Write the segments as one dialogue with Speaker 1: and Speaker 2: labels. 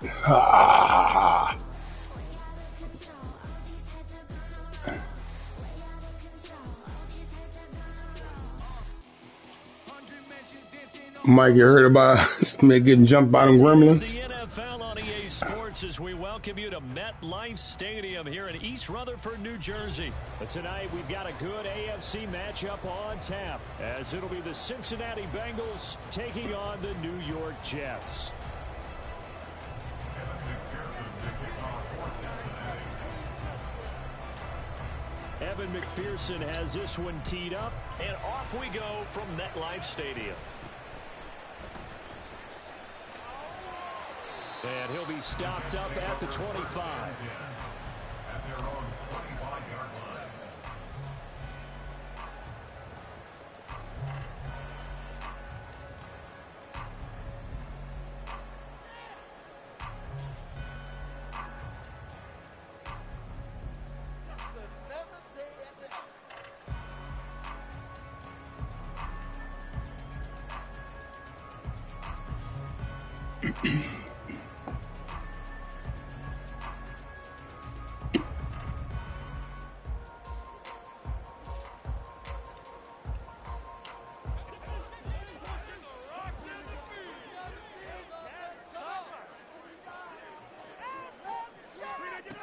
Speaker 1: Ah. Mike, you heard about me getting jumped by them gremlins?
Speaker 2: The NFL on EA Sports as we welcome you to MetLife Stadium here in East Rutherford, New Jersey. But tonight we've got a good AFC matchup on tap as it'll be the Cincinnati Bengals taking on the New York Jets. Evan McPherson has this one teed up, and off we go from MetLife Stadium. And he'll be stopped up at the 25. At their own 25-yard line.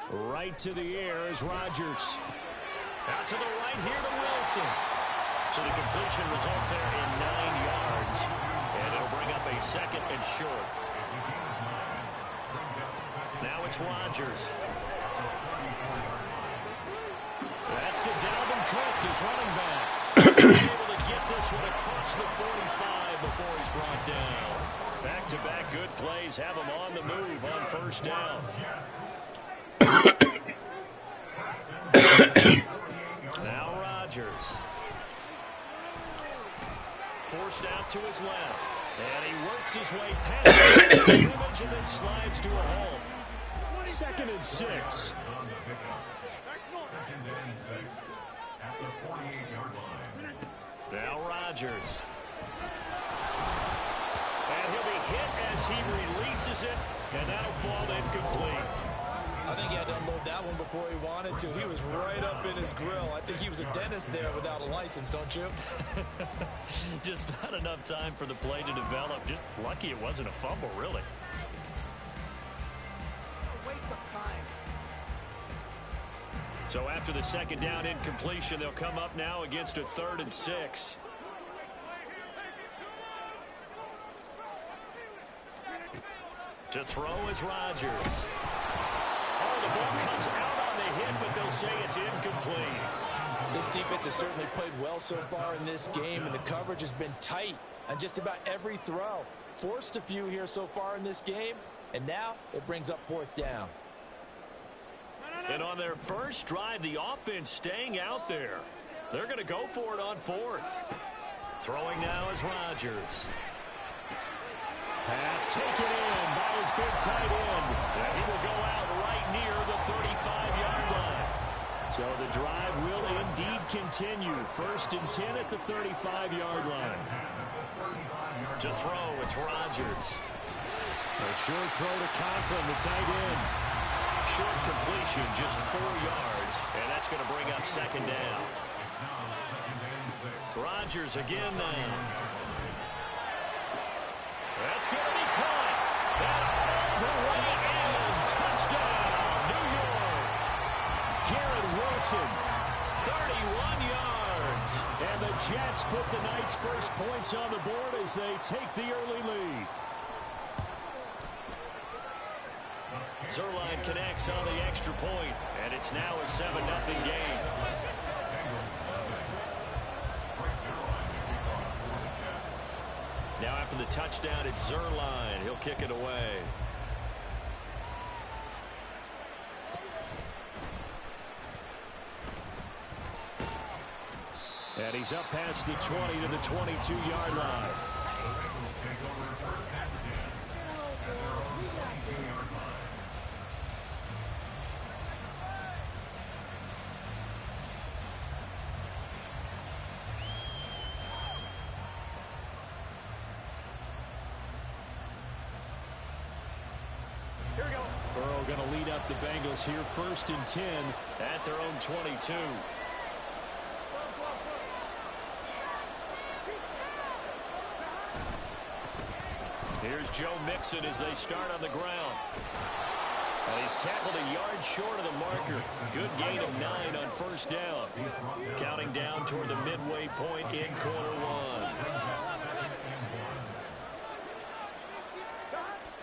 Speaker 2: Right to the air is Rodgers. Out to the right here to Wilson. So the completion results there in 9 yards. And it'll bring up a second and short. Now it's Rodgers. That's to Dalvin Cook, his running back. Able to get this one across the 45 before he's brought down. Back-to-back good plays have him on the move on first down. Now Rodgers. Forced out to his left. And he works his way past the scrimmage and then slides to a hole. 2nd and 6. Now Rodgers. And he'll be hit as he releases it. And that'll fall incomplete.
Speaker 3: I think he had to unload that one before he wanted to. He was right up in his grill. I think he was a dentist there without a license, don't you?
Speaker 2: Just not enough time for the play to develop. Just lucky it wasn't a fumble, really.
Speaker 4: A waste of time.
Speaker 2: So after the second down incompletion, they'll come up now against a 3rd and 6. To throw is Rodgers. Oh, the ball comes out on the hit, but they'll say it's incomplete.
Speaker 3: This defense has certainly played well so far in this game, and the coverage has been tight on just about every throw. Forced a few here so far in this game, and now it brings up 4th down.
Speaker 2: And on their first drive, the offense staying out there. They're going to go for it on 4th. Throwing now is Rodgers. Pass taken in by his big tight end. And he will go out right near the 35-yard line. So the drive will indeed continue. 1st and 10 at the 35-yard line. To throw, it's Rodgers. A short throw to Conklin, the tight end. Short completion, just 4 yards. And that's going to bring up 2nd down. Rodgers again now. That's going to be caught. And all the way in. Touchdown, New York. Garrett Wilson, 31 yards. And the Jets put the night's first points on the board as they take the early lead. Zuerlein connects on the extra point, and it's now a 7-0 game. Now after the touchdown, it's Zuerlein. He'll kick it away. And he's up past the 20 to the 22-yard line. Burrow going to lead up the Bengals here, 1st and 10 at their own 22. Here's Joe Mixon as they start on the ground. And he's tackled a yard short of the marker. Good gain of 9 on 1st down. Counting down toward the midway point in quarter 1.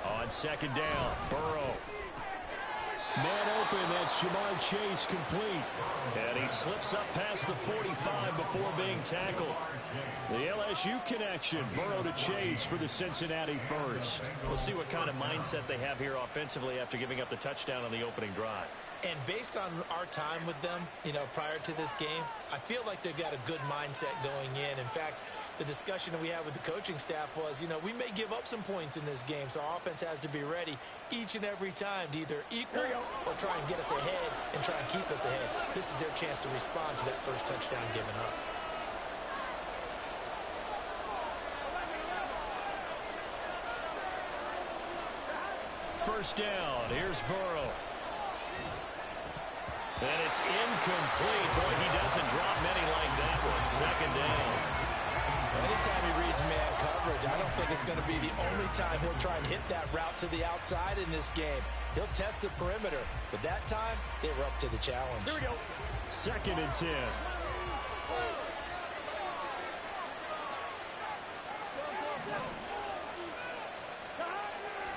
Speaker 2: On 2nd down, Burrow. Man open, that's Jamar Chase complete. And he slips up past the 45 before being tackled. The LSU connection, Burrow to Chase for the Cincinnati first. We'll see what kind of mindset they have here offensively after giving up the touchdown on the opening drive.
Speaker 3: And based on our time with them, prior to this game, I feel like they've got a good mindset going in. In fact, the discussion that we had with the coaching staff was, we may give up some points in this game, so our offense has to be ready each and every time to either equal or try and get us ahead and try and keep us ahead. This is their chance to respond to that first touchdown given up.
Speaker 2: First down, here's Burrow. And it's incomplete. Boy, he doesn't drop many like that one. 2nd down.
Speaker 3: Anytime he reads man coverage, I don't think it's going to be the only time he'll try and hit that route to the outside in this game. He'll test the perimeter, but that time, they were up to the challenge.
Speaker 2: Here we go. 2nd and 10.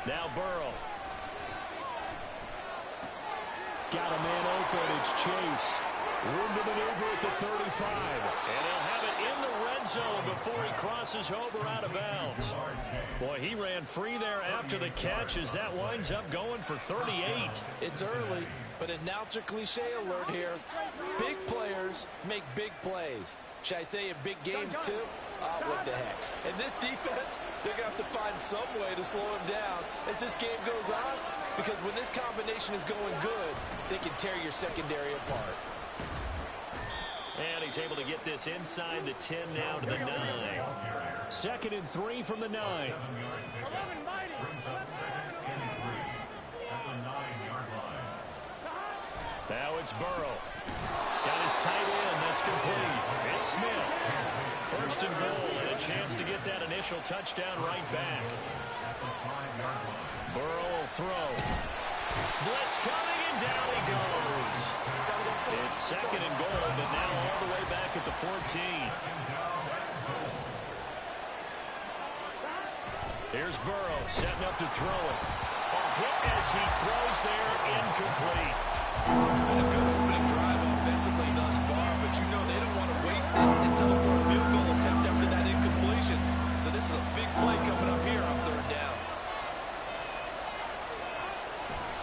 Speaker 2: Now Burrow. Got a man open. It's Chase. Room to maneuver at the 35. And he'll have it in the red zone before he crosses over out of bounds. Boy, he ran free there after the catch as that winds up going for 38.
Speaker 3: It's early, but announcer cliche alert here. Big players make big plays. Should I say in big games too? What the heck. And this defense, they're going to have to find some way to slow him down as this game goes on. Because when this combination is going good, they can tear your secondary apart.
Speaker 2: And he's able to get this inside the 10 now to the 9. 2nd and 3 from the 9. Now it's Burrow. Got his tight end. That's complete. It's Smith. 1st and goal and a chance to get that initial touchdown right back. Burrow will throw. Blitz coming and down he goes. It's 2nd and goal, but now all the way back at the 14. Here's Burrow setting up to throw it. A hit as he throws there, incomplete.
Speaker 3: It's been a good opening drive offensively thus far, but they don't want to waste it and settle for a field goal attempt after that incompletion. So this is a big play coming up here on 3rd down.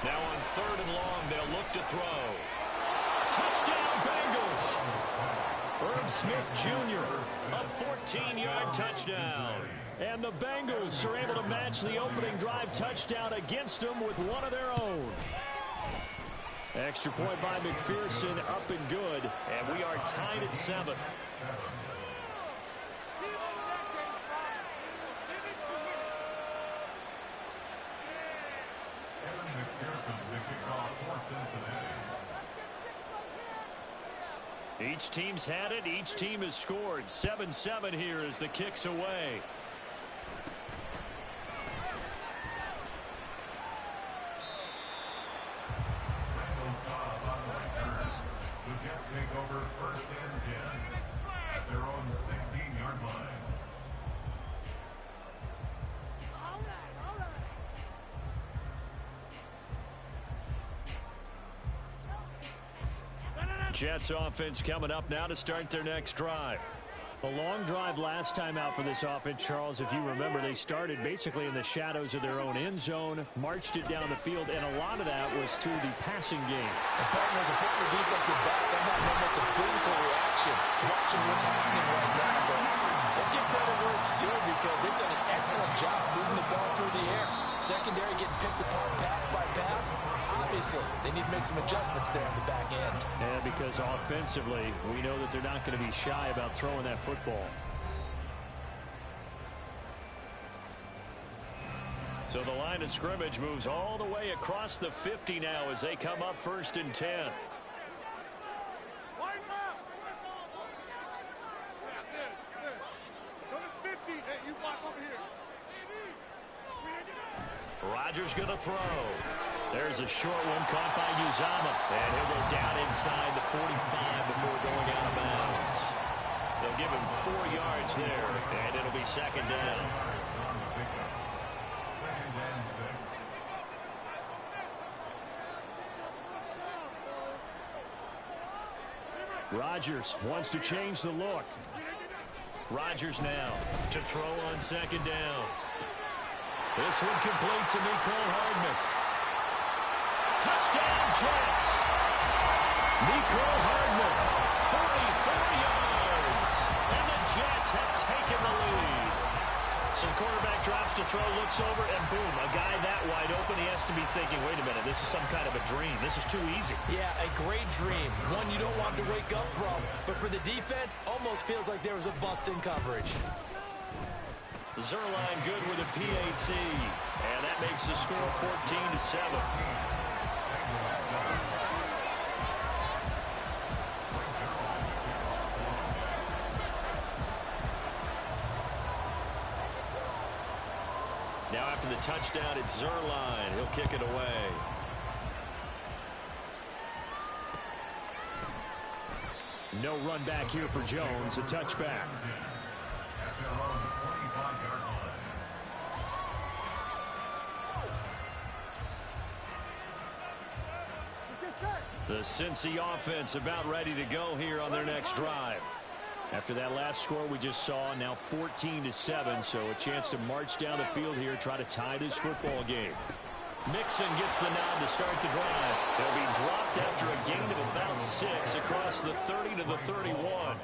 Speaker 2: Now on 3rd and long, they'll look to throw. Touchdown, Bengals! Irv Smith Jr., a 14-yard touchdown. And the Bengals are able to match the opening drive touchdown against them with one of their own. Extra point by McPherson, up and good. And we are tied at 7. Each team's had it. Each team has scored. 7-7 here as the kick's away.
Speaker 4: The Jets take over 1st and 10 at their own 16-yard line.
Speaker 2: Jets offense coming up now to start their next drive. A long drive last time out for this offense, Charles. If you remember, they started basically in the shadows of their own end zone, marched it down the field, and a lot of that was through the passing game.
Speaker 3: And Barton, as a former defensive back, I'm having almost a physical reaction watching what's happening right now. But let's give credit where it's due because they've done an excellent job moving the ball through the air. Secondary getting picked apart pass by pass. Obviously, they need to make some adjustments there on the back end.
Speaker 2: And because offensively, we know that they're not going to be shy about throwing that football. So the line of scrimmage moves all the way across the 50 now as they come up 1st and 10. Rodgers going to throw. There's a short one caught by Uzomah. And he'll go down inside the 45 before going out of bounds. They'll give him 4 yards there, and it'll be 2nd down. Rodgers wants to change the look. Rodgers now to throw on 2nd down. This one complete to Mecole Hardman. Touchdown, Jets. Mecole Hardman, 44 yards. And the Jets have taken the lead. So the quarterback drops to throw, looks over, and boom, a guy that wide open, he has to be thinking, wait a minute, this is some kind of a dream. This is too easy.
Speaker 3: Yeah, a great dream. One you don't want to wake up from. But for the defense, almost feels like there was a bust in coverage.
Speaker 2: Zuerlein good with a PAT. And that makes the score 14-7. Now after the touchdown, it's Zuerlein. He'll kick it away. No run back here for Jones. A touchback. The Cincy offense about ready to go here on their next drive. After that last score we just saw, now 14-7, so a chance to march down the field here, try to tie this football game. Mixon gets the nod to start the drive. They'll be dropped after a gain of about 6 across the 30 to the 31.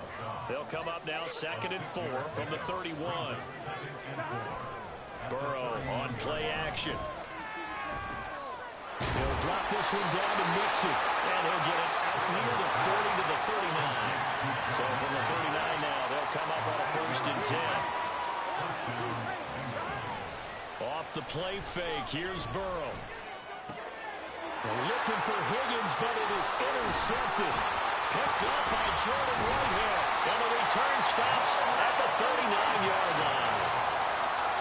Speaker 2: They'll come up now 2nd and 4 from the 31. Burrow on play action. He'll drop this one down to Mixon, and he'll get it out near the 40 to the 39. So from the 39 now, they'll come up on a 1st and 10. Off the play fake, here's Burrow. Looking for Higgins, but it is intercepted. Picked up by Jordan Whitehead, and the return stops at the 39-yard line.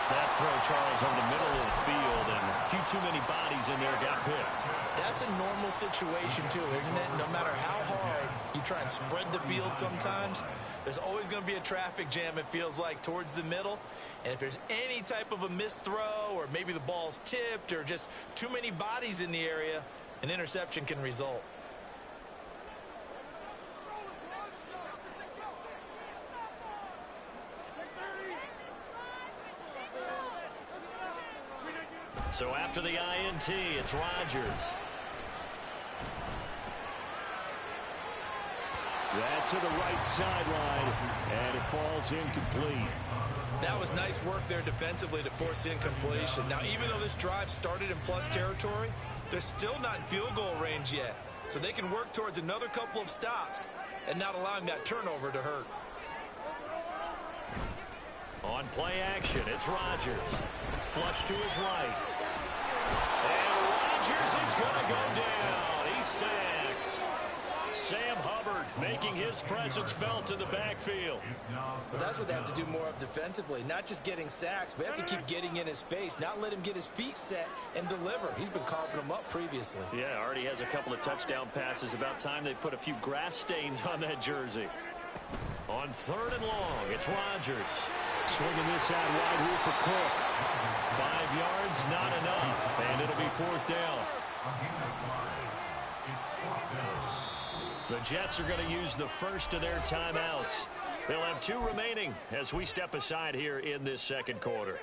Speaker 2: That throw, Charles, over the middle of the field, and a few too many bodies in there got picked.
Speaker 3: That's a normal situation, too, isn't it? No matter how hard you try and spread the field sometimes, there's always going to be a traffic jam, it feels like, towards the middle. And if there's any type of a missed throw, or maybe the ball's tipped, or just too many bodies in the area, an interception can result.
Speaker 2: So after the INT, it's Rodgers. That's to the right sideline, and it falls incomplete.
Speaker 3: That was nice work there defensively to force incompletion. Now, even though this drive started in plus territory, they're still not in field goal range yet. So they can work towards another couple of stops and not allowing that turnover to hurt.
Speaker 2: On play action, it's Rodgers. Flush to his right. And Rodgers is going to go down. He's sacked. Sam Hubbard making his presence felt in the backfield.
Speaker 3: But that's what they have to do more of defensively. Not just getting sacks, but they have to keep getting in his face, not let him get his feet set and deliver. He's been carving them up previously.
Speaker 2: Yeah, already has a couple of touchdown passes. About time they put a few grass stains on that jersey. On 3rd and long, it's Rodgers. Swinging this out wide here for Cook. 5 yards, not enough, and it'll be 4th down. The Jets are going to use the first of their timeouts. They'll have 2 remaining as we step aside here in this second quarter.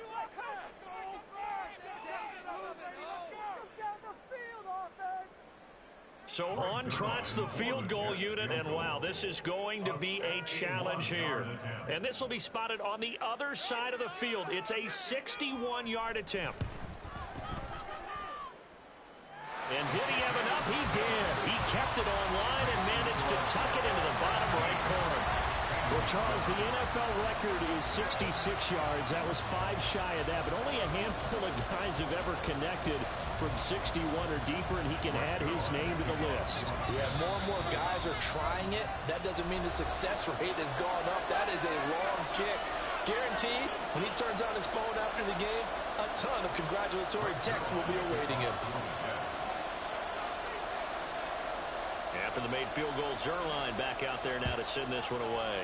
Speaker 2: So on trots the field goal unit, and wow, this is going to be a challenge here. And this will be spotted on the other side of the field. It's a 61-yard attempt. And did he have enough? He did. He kept it online and managed to tuck it into the bottom right corner. Well, Charles, the NFL record is 66 yards. That was 5 shy of that, but only a handful of guys have ever connected from 61 or deeper, and he can add his name to the list.
Speaker 3: Yeah, more and more guys are trying it. That doesn't mean the success rate has gone up. That is a long kick. Guaranteed, when he turns on his phone after the game, a ton of congratulatory texts will be awaiting him.
Speaker 2: After the made field goal, Zuerlein back out there now to send this one away.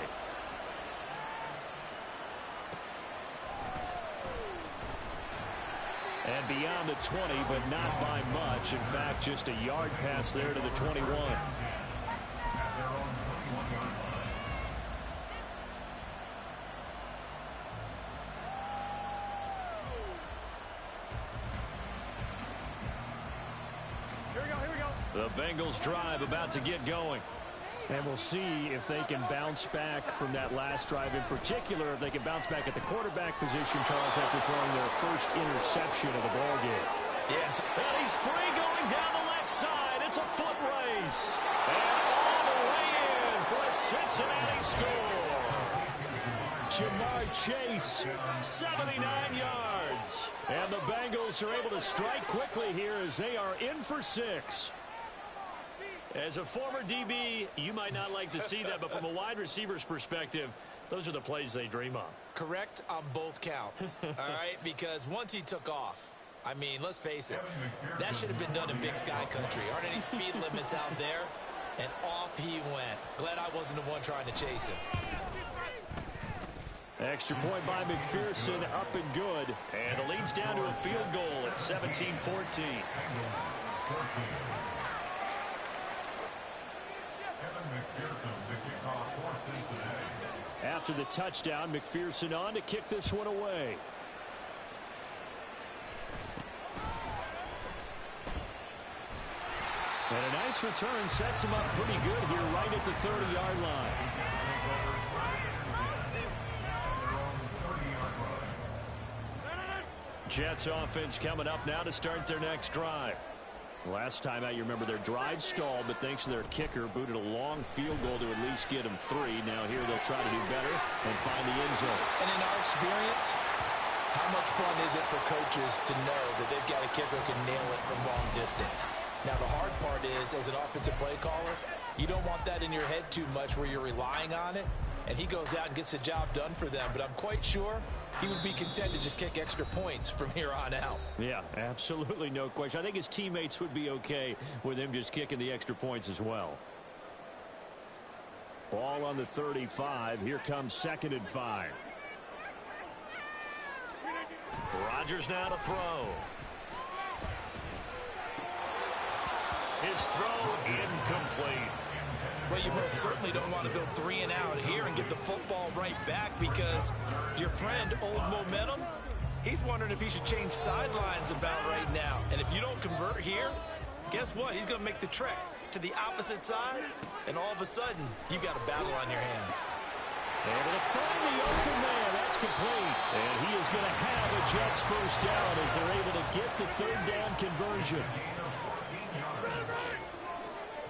Speaker 2: And beyond the 20, but not by much. In fact, just a yard pass there to the 21. The Bengals drive about to get going. And we'll see if they can bounce back from that last drive. In particular, if they can bounce back at the quarterback position, Charles, after throwing their first interception of the ball game.
Speaker 3: Yes.
Speaker 2: And he's free going down the left side. It's a foot race. And all the way in for a Cincinnati score. Ja'Marr Chase, 79 yards. And the Bengals are able to strike quickly here as they are in for 6. As a former DB, you might not like to see that, but from a wide receiver's perspective, those are the plays they dream of.
Speaker 3: Correct on both counts, all right? Because once he took off, I mean, let's face it, that should have been done in Big Sky country. Aren't any speed limits out there? And off he went. Glad I wasn't the one trying to chase him.
Speaker 2: Extra point by McPherson, up and good. And the lead's down to a field goal at 17-14. After the touchdown, McPherson on to kick this one away. And a nice return sets him up pretty good here right at the 30-yard line. Jets offense coming up now to start their next drive. Last time out, you remember their drive stalled, but thanks to their kicker, booted a long field goal to at least get them 3. Now here they'll try to do better and find the end zone.
Speaker 3: And in our experience, how much fun is it for coaches to know that they've got a kicker who can nail it from long distance? Now, the hard part is, as an offensive play caller, you don't want that in your head too much where you're relying on it, and he goes out and gets the job done for them. But I'm quite sure he would be content to just kick extra points from here on out.
Speaker 2: Yeah, absolutely no question. I think his teammates would be okay with him just kicking the extra points as well. Ball on the 35. Here comes 2nd and 5. Rodgers now to throw. His throw incomplete.
Speaker 3: Well, you most certainly don't want to go 3 and out here and get the football right back, because your friend, Old Momentum, he's wondering if he should change sidelines about right now. And if you don't convert here, guess what? He's going to make the trek to the opposite side, and all of a sudden, you've got a battle on your hands.
Speaker 2: Able to find the open man. That's complete. And he is going to have a Jets first down as they're able to get the 3rd down conversion.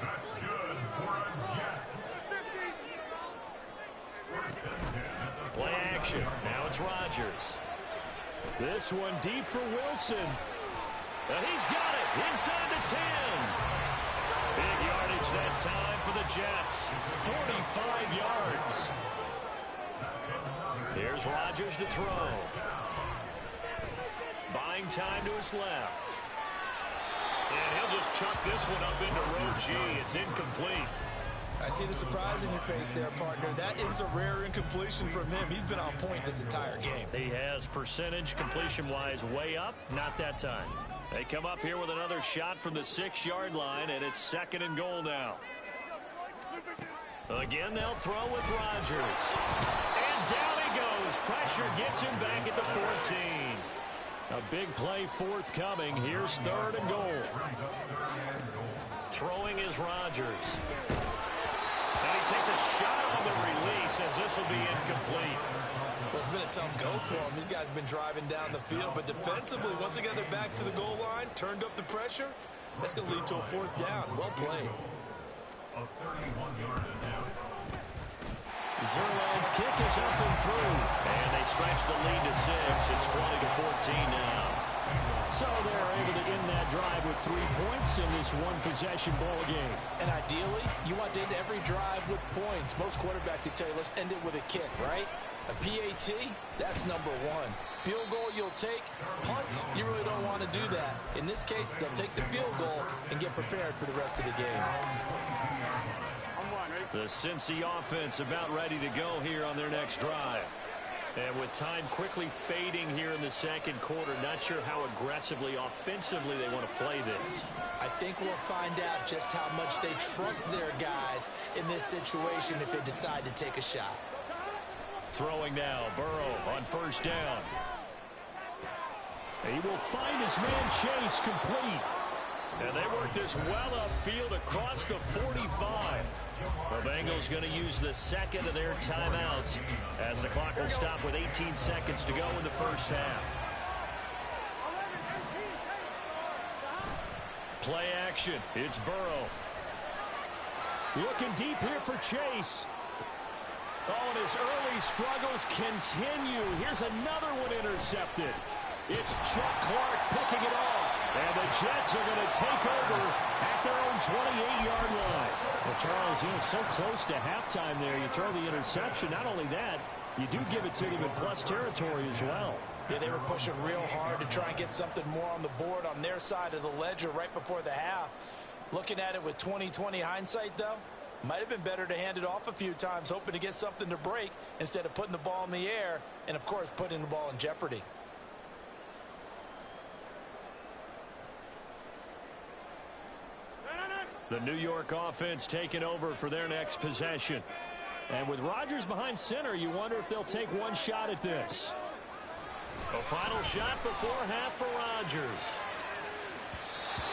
Speaker 4: That's good for a Jets.
Speaker 2: Play action. Now it's Rodgers. This one deep for Wilson. And he's got it inside the 10. Big yardage that time for the Jets. 45 yards. Here's Rodgers to throw. Buying time to his left. And he'll just chuck this one up into row G. It's incomplete.
Speaker 3: I see the surprise in your face there, partner. That is a rare incompletion from him. He's been on point this entire game.
Speaker 2: He has percentage completion-wise way up. Not that time. They come up here with another shot from the 6-yard line, and it's 2nd and goal now. Again, they'll throw with Rodgers. And down he goes. Pressure gets him back at the 14. A big play forthcoming. Here's 3rd and goal. Throwing is Rodgers. And he takes a shot on the release as this will be incomplete.
Speaker 3: Well, it's been a tough go for him. These guys have been driving down the field, but defensively, once they got their backs to the goal line, turned up the pressure, that's going to lead to a 4th down. Well played.
Speaker 4: A 31-yard attempt.
Speaker 2: Zuerlein's kick is up and through. And they stretch the lead to 6. It's 20-14 now. So they're able to end that drive with 3 points in this one-possession ball game.
Speaker 3: And ideally, you want to end every drive with points. Most quarterbacks would tell you, let's end it with a kick, right? A PAT, that's number one. Field goal you'll take. Punts, you really don't want to do that. In this case, they'll take the field goal and get prepared for the rest of the game.
Speaker 2: The Cincy offense about ready to go here on their next drive. And with time quickly fading here in the second quarter, not sure how aggressively, offensively they want to play this.
Speaker 3: I think we'll find out just how much they trust their guys in this situation if they decide to take a shot.
Speaker 2: Throwing now, Burrow on first down. He will find his man Chase complete. And they work this well upfield across the 45. The Bengals going to use the second of their timeouts as the clock will stop with 18 seconds to go in the first half. Play action. It's Burrow. Looking deep here for Chase. Oh, and his early struggles continue. Here's another one intercepted. It's Chuck Clark picking it off. And the Jets are going to take over at their own 28-yard line. Well, Charles, so close to halftime there. You throw the interception. Not only that, you do give it to them in plus territory as well.
Speaker 3: Yeah, they were pushing real hard to try and get something more on the board on their side of the ledger right before the half. Looking at it with 20/20 hindsight, though, might have been better to hand it off a few times, hoping to get something to break instead of putting the ball in the air and, of course, putting the ball in jeopardy.
Speaker 2: The New York offense taking over for their next possession. And with Rodgers behind center, you wonder if they'll take one shot at this. A final shot before half for Rodgers.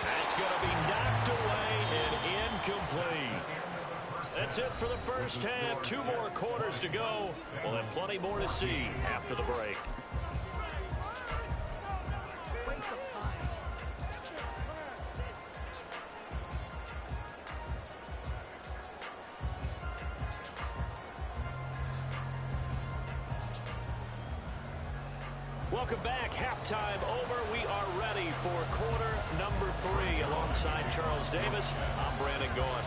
Speaker 2: That's going to be knocked away and incomplete. That's it for the first half. 2 more quarters to go. We'll have plenty more to see after the break. Welcome back. Halftime over. We are ready for quarter number 3. Alongside Charles Davis, I'm Brandon Gaudin.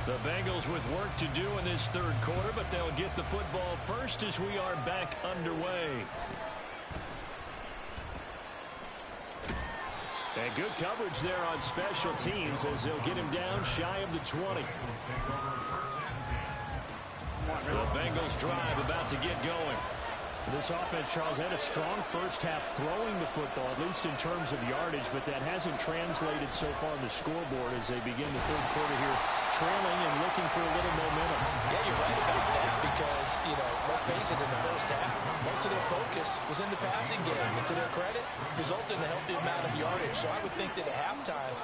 Speaker 2: The Bengals with work to do in this third quarter, but they'll get the football first as we are back underway. And good coverage there on special teams as they'll get him down shy of the 20. The Bengals drive about to get going. This offense, Charles, had a strong first half throwing the football, at least in terms of yardage, but that hasn't translated so far on the scoreboard as they begin the third quarter here, trailing and looking for a little momentum.
Speaker 3: Yeah, you're right about that because, let's face it, in the first half, most of their focus was in the passing game. And to their credit, resulted in a healthy amount of yardage. So I would think that at halftime,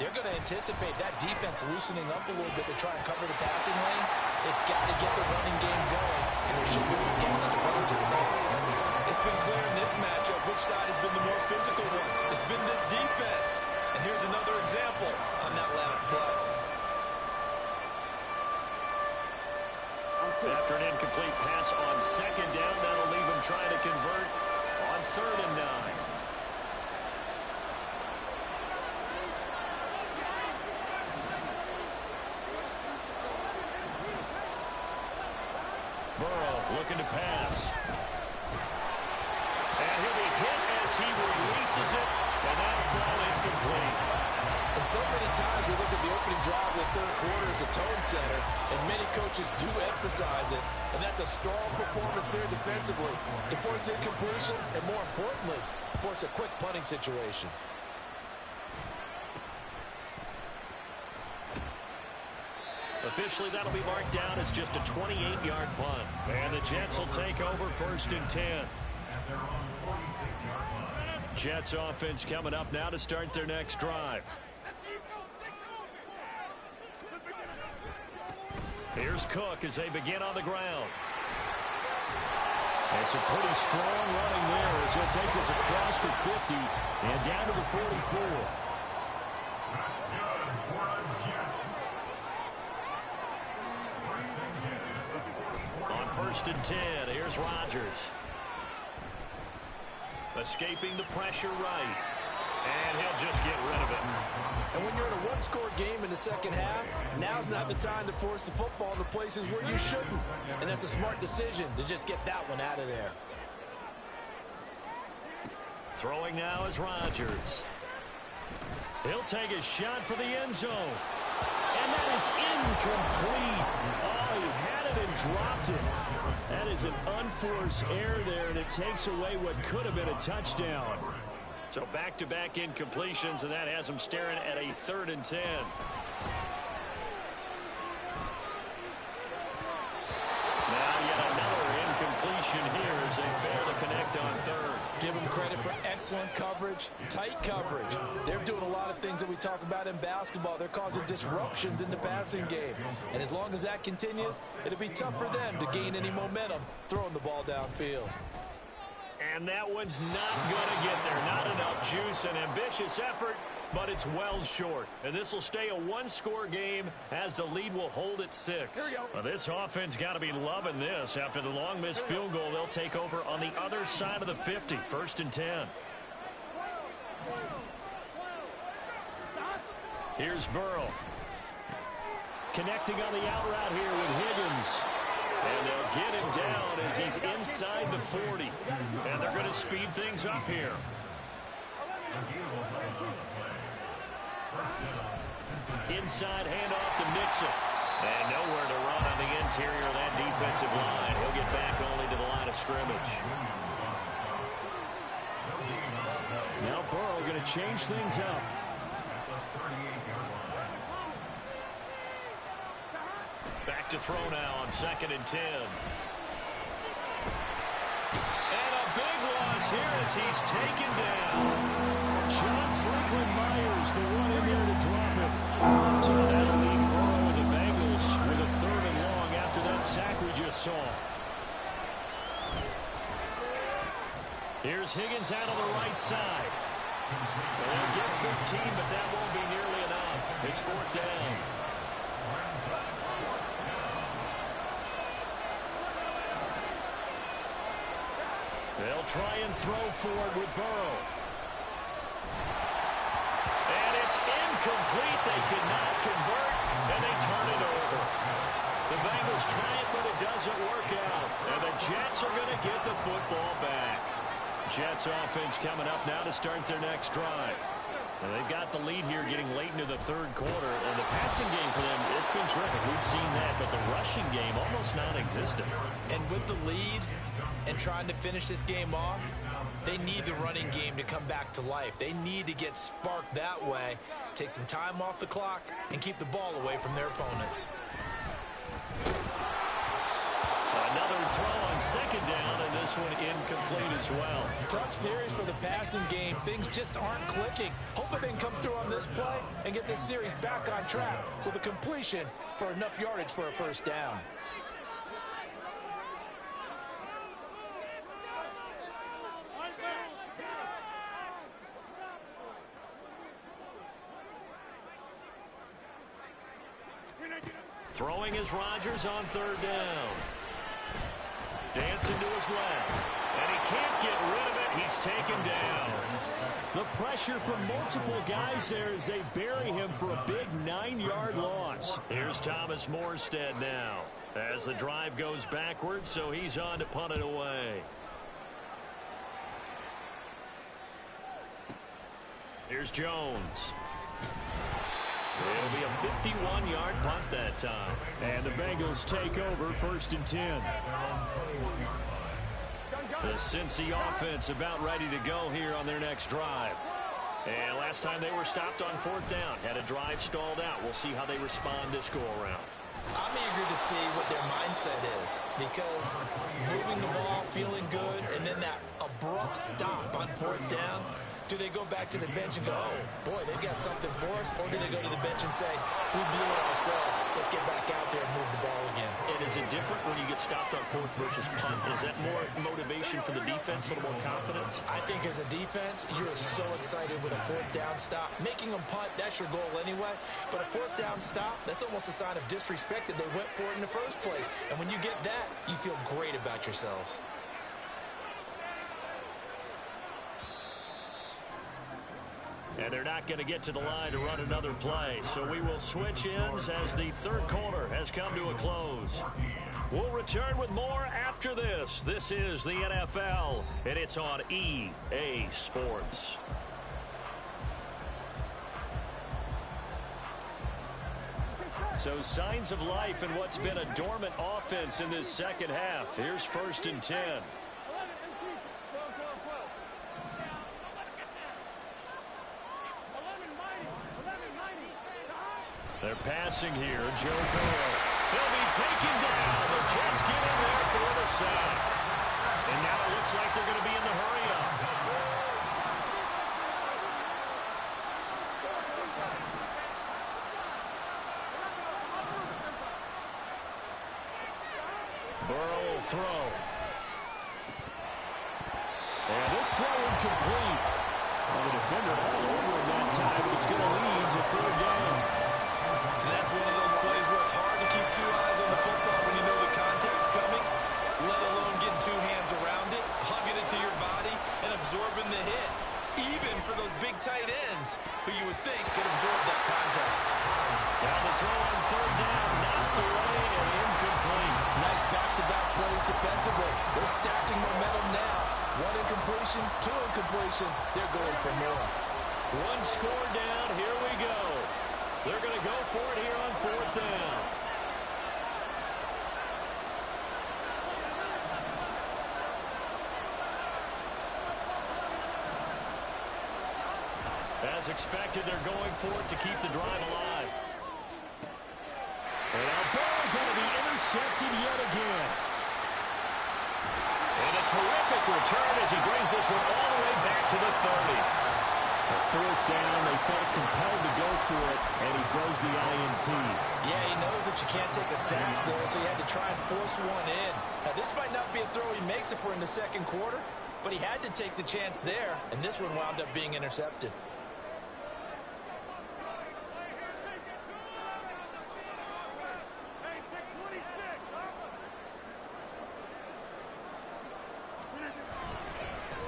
Speaker 3: they're going to anticipate that defense loosening up a little bit to try and cover the passing lanes. They've got to get the running game going, and there should be some gaps to run to the net. It's been clear in this matchup which side has been the more physical one. It's been this defense. And here's another example on that last play.
Speaker 2: After an incomplete pass on second down, that'll leave him trying to convert on 3rd and 9. Burrow looking to pass. And he'll be hit as he releases it, and that'll fall incomplete.
Speaker 3: And so many times we look at the opening drive of the third quarter as a tone setter, and many coaches do emphasize it, and that's a strong performance there defensively to force incompletion and, more importantly, force a quick punting situation.
Speaker 2: Officially, that'll be marked down as just a 28-yard punt. And the Jets will take over 1st and 10. Jets offense coming up now to start their next drive. Here's Cook as they begin on the ground. And some pretty strong running there as he'll take this across the 50 and down to the 44. On 1st and 10, here's Rodgers. Escaping the pressure right. And he'll just get rid of it.
Speaker 3: And when you're in a one-score game in the second half, now's not the time to force the football into places where you shouldn't. And that's a smart decision to just get that one out of there.
Speaker 2: Throwing now is Rodgers. He'll take a shot for the end zone. And that is incomplete. Oh, he had it and dropped it. That is an unforced error there, and it takes away what could have been a touchdown. So back-to-back incompletions, and that has them staring at a 3rd and 10. Now yet another incompletion here as they fail to connect on 3rd.
Speaker 3: Give them credit for excellent coverage, tight coverage. They're doing a lot of things that we talk about in basketball. They're causing disruptions in the passing game. And as long as that continues, it'll be tough for them to gain any momentum throwing the ball downfield.
Speaker 2: And that one's not going to get there. Not enough juice. An ambitious effort, but it's well short. And this will stay a one-score game as the lead will hold at 6.
Speaker 3: Here we go.
Speaker 2: Well, this offense got to be loving this. After the long missed field goal, they'll take over on the other side of the 50. 1st and 10. Here's Burrow. Connecting on the out route here with Higgins. And they'll get him down as he's inside the 40. And they're going to speed things up here. Inside handoff to Mixon. And nowhere to run on the interior of that defensive line. He'll get back only to the line of scrimmage. Now Burrow going to change things up. Back to throw now on 2nd and 10. And a big loss here as he's taken down. John Franklin Myers, the one in there to drop it. So that'll leave Burrow and the Bengals with a 3rd and long after that sack we just saw. Here's Higgins out on the right side. They'll get 15, but that won't be nearly enough. It's 4th down. They'll try and throw forward with Burrow. And it's incomplete. They could not convert, and they turn it over. The Bengals try it, but it doesn't work out. And the Jets are going to get the football back. Jets offense coming up now to start their next drive. And they've got the lead here getting late into the 3rd quarter. And the passing game for them, it's been terrific. We've seen that, but the rushing game almost non-existent.
Speaker 3: And with the lead and trying to finish this game off, they need the running game to come back to life. They need to get sparked that way, take some time off the clock, and keep the ball away from their opponents.
Speaker 2: Another throw on 2nd down, and this one incomplete as well.
Speaker 3: Tough series for the passing game. Things just aren't clicking. Hoping they can come through on this play and get this series back on track with a completion for enough yardage for a 1st down.
Speaker 2: Throwing is Rodgers on 3rd down. Dancing to his left. And he can't get rid of it. He's taken down. The pressure from multiple guys there as they bury him for a big 9-yard loss. Here's Thomas Morstead now as the drive goes backwards, so he's on to punt it away. Here's Jones. It'll be a 51-yard punt that time. And the Bengals take over 1st and 10. The Cincy offense about ready to go here on their next drive. And last time they were stopped on 4th down. Had a drive stalled out. We'll see how they respond this go-around.
Speaker 3: I'm eager to see what their mindset is, because moving the ball, feeling good, and then that abrupt stop on 4th down. Do they go back to the bench and go, oh, boy, they've got something for us? Or do they go to the bench and say, we blew it ourselves. Let's get back out there and move the ball again.
Speaker 2: And is it different when you get stopped on 4th versus punt? Is that more motivation for the defense, a little more confidence?
Speaker 3: I think as a defense, you're so excited with a 4th down stop. Making them punt, that's your goal anyway. But a 4th down stop, that's almost a sign of disrespect that they went for it in the first place. And when you get that, you feel great about yourselves.
Speaker 2: And they're not going to get to the line to run another play. So we will switch ends as the third quarter has come to a close. We'll return with more after this. This is the NFL, and it's on EA Sports. So signs of life in what's been a dormant offense in this second half. Here's 1st and 10. They're passing here. Joe Burrow. He'll be taken down. The Jets get in there for the sack. And now it looks like they're going to be in the hurry-up. Burrow will throw. And this throw incomplete. Well, the defender all over him that time, but it's going to lead to 3rd down.
Speaker 3: And that's one of those plays where it's hard to keep 2 eyes on the football when you know the contact's coming, let alone getting 2 hands around it, hugging it to your body, and absorbing the hit, even for those big tight ends who you would think could absorb that contact.
Speaker 2: Now the throw on 3rd down, knocked away and incomplete.
Speaker 5: Nice back-to-back plays defensively. They're stacking momentum now. 1 incompletion, 2 incompletion. They're going for more.
Speaker 2: 1 score down. Here we go. They're going to go for it here on 4th down. As expected, they're going for it to keep the drive alive. And now Burrow going to be intercepted yet again. And a terrific return as he brings this one all the way back to the 30. A 4th down, they felt compelled to go for it, and he throws the INT.
Speaker 3: Yeah, he knows that you can't take a sack there, so he had to try and force one in. Now, this might not be a throw he makes if we're in the 2nd quarter, but he had to take the chance there, and this one wound up being intercepted.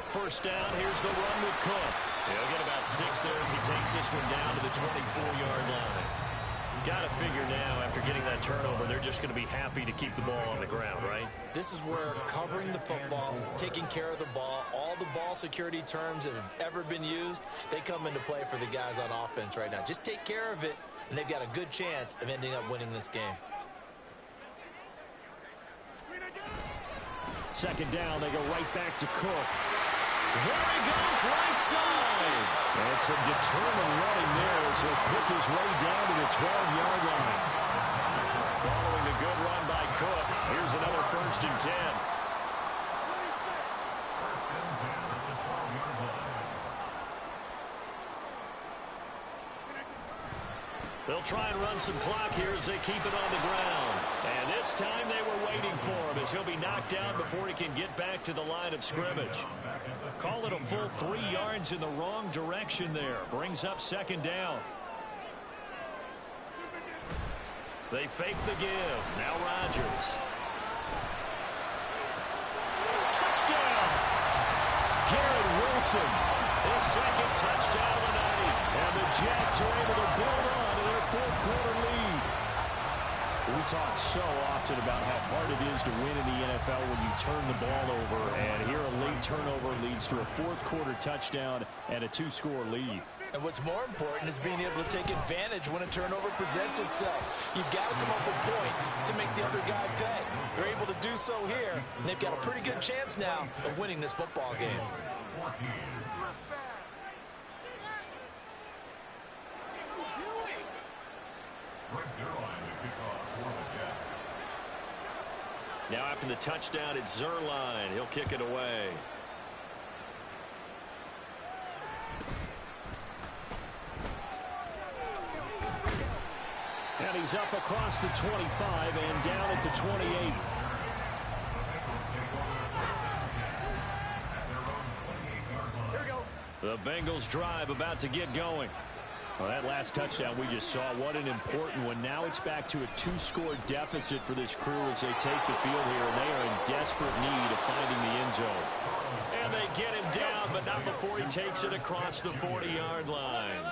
Speaker 2: First down, here's the run with Cook. He'll get about 6 there as he takes this one down to the 24-yard line. Got to figure now, after getting that turnover, they're just going to be happy to keep the ball on the ground, right?
Speaker 3: This is where covering the football, taking care of the ball, all the ball security terms that have ever been used, they come into play for the guys on offense right now. Just take care of it, and they've got a good chance of ending up winning this game.
Speaker 2: 2nd down, they go right back to Cook. There he goes, right side. And some determined running there as he'll pick his way down to the 12-yard line. Following a good run by Cook, here's another 1st and 10. They'll try and run some clock here as they keep it on the ground. And this time they were waiting for him as he'll be knocked down before he can get back to the line of scrimmage. Call it a full 3 yards in the wrong direction there. Brings up 2nd down. They fake the give. Now Rodgers. Touchdown! Garrett Wilson. His 2nd touchdown of the night. And the Jets are able to build on to their 4th quarter lead. We talk so often about how hard it is to win in the NFL when you turn the ball over. And here a late turnover leads to a 4th quarter touchdown and a 2-score lead.
Speaker 3: And what's more important is being able to take advantage when a turnover presents itself. You've got to come up with points to make the other guy pay. They're able to do so here, and they've got a pretty good chance now of winning this football game.
Speaker 2: Now after the touchdown, it's Zuerlein. He'll kick it away. And he's up across the 25 and down at the 28. The Bengals drive about to get going. Well, that last touchdown we just saw, what an important one. Now it's back to a 2-score deficit for this crew as they take the field here, and they are in desperate need of finding the end zone. And they get him down, but not out before he takes it across the 40-yard line.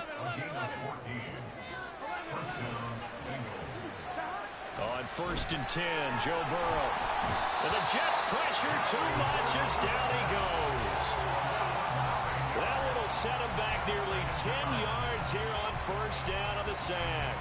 Speaker 2: On 1st and 10, Joe Burrow. And the Jets pressure too much as down he goes. That one will set him back nearly 10 yards here on 1st down on the sack.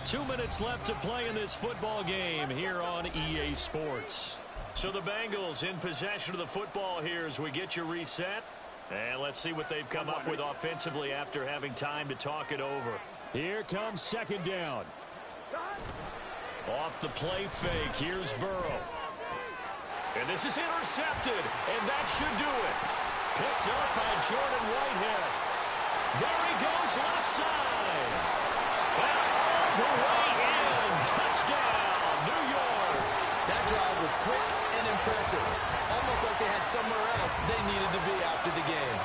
Speaker 2: Two minutes left to play in this football game here on EA Sports. So the Bengals in possession of the football here as we get you reset. And let's see what they've come up with offensively after having time to talk it over.
Speaker 6: Here comes 2nd down.
Speaker 2: Off the play fake, here's Burrow. And this is intercepted, and that should do it. Picked up by Jordan Whitehead. There he goes, left side. The way in. Touchdown, New York.
Speaker 5: That drive was quick and impressive. Almost like they had somewhere else they needed to be after the game.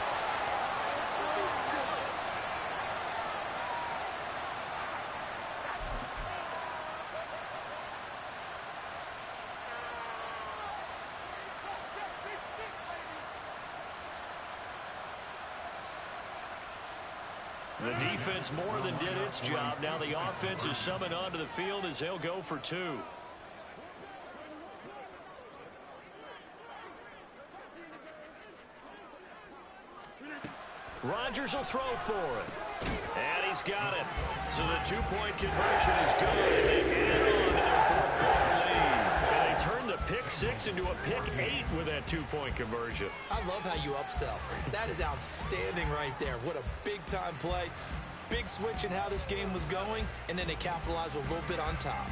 Speaker 2: The defense more than did its job. Now the offense is summoned onto the field as they'll go for 2. Rodgers will throw for it. And he's got it. So the 2-point conversion is good. And they add on to their 4th quarter lead. And they turn the pick 6 into a pick 8 with that 2-point conversion.
Speaker 3: I love how you upsell. That is outstanding right there. What a big-time play. Big switch in how this game was going, and then they capitalized a little bit on top.